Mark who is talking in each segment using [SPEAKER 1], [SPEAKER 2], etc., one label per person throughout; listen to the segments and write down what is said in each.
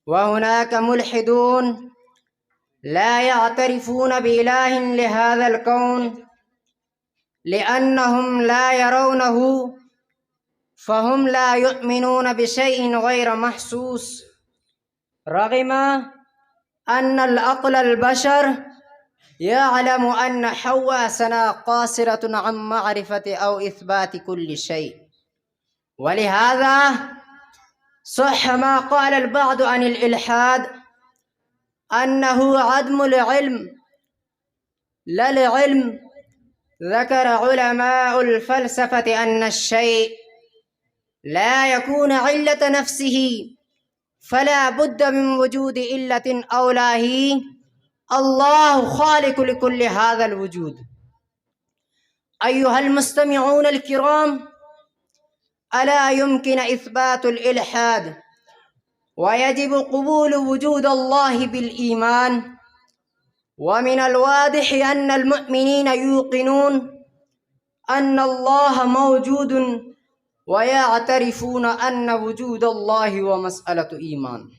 [SPEAKER 1] وهناك ملحدون لا يعترفون بإله لهذا الكون لأنهم لا يرونه، فهم لا يؤمنون بشيء غير محسوس، رغم أن العقل البشر يعلم أن حواسنا قاصرة عن معرفة أو إثبات كل شيء. ولهذا صح ما قال البعض عن الإلحاد أنه عدم العلم لا العلم. ذكر علماء الفلسفة أن الشيء لا يكون علة نفسه، فلا بد من وجود علة أولى هي الله خالق لكل هذا الوجود. أيها المستمعون الكرام، ألا يمكن إثبات الإلحاد ويجب قبول وجود الله بالإيمان؟ ومن الواضح أن المؤمنين يوقنون أن الله موجود ويعترفون أن وجود الله هو مسألة إيمان.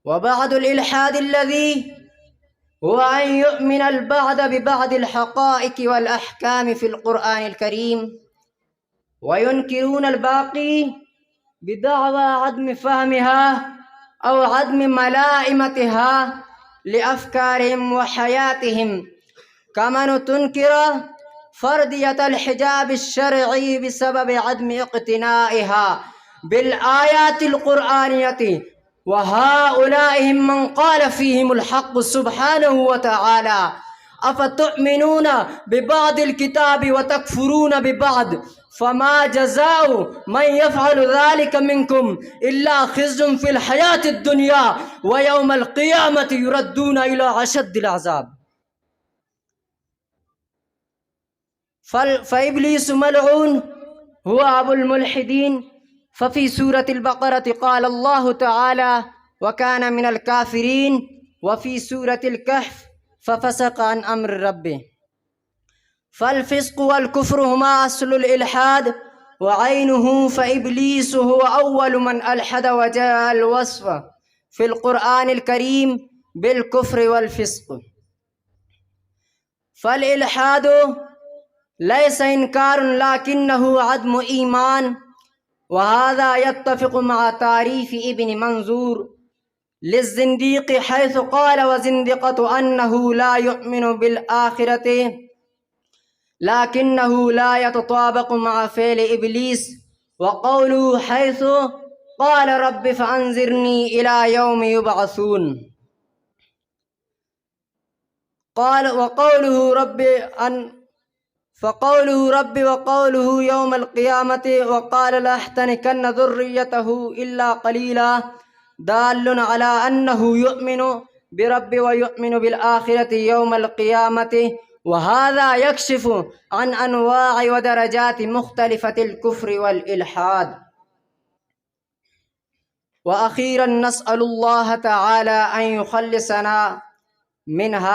[SPEAKER 1] وبعض الإلحاد الذي هو أن يؤمن البعض ببعض الحقائق والأحكام في القرآن الكريم وينكرون الباقي بدعوى عدم فهمها أو عدم ملائمتها لأفكارهم وحياتهم، كما تنكر فردية الحجاب الشرعي بسبب عدم اقتنائها بالآيات القرآنية. وهؤلاء هم من قال فيهم الحق سبحانه وتعالى: أفتؤمنون ببعض الكتاب وتكفرون ببعض، فما جزاء من يفعل ذلك منكم إلا خزي في الحياة الدنيا ويوم القيامة يردون إلى أشد العذاب. فإبليس ملعون هو أبو الملحدين. ففي سورة البقرة قال الله تعالى: وكان من الكافرين. وفي سورة الكهف: ففسق عن أمر ربه. فالفسق والكفر هما أصل الإلحاد وعينه، فإبليس هو أول من ألحد، وجاء الوصف في القرآن الكريم بالكفر والفسق. فالإلحاد ليس إنكار لكنه عدم إيمان، وهذا يتفق مع تعريف ابن منظور للزنديق حيث قال: وزندقة أنه لا يؤمن بالآخرة لكنه لا يتطابق مع فعل إبليس. وقوله حيث قال: رب فأنظرني إلى يوم يبعثون. قال وقوله رب وقوله يوم القيامة وقال لأحتنكن ذريته إلا قليلا، دال على أنه يؤمن برب ويؤمن بالآخرة يوم القيامة. وهذا يكشف عن أنواع ودرجات مختلفة الكفر والإلحاد. وأخيرا نسأل الله تعالى أن يخلصنا من هذا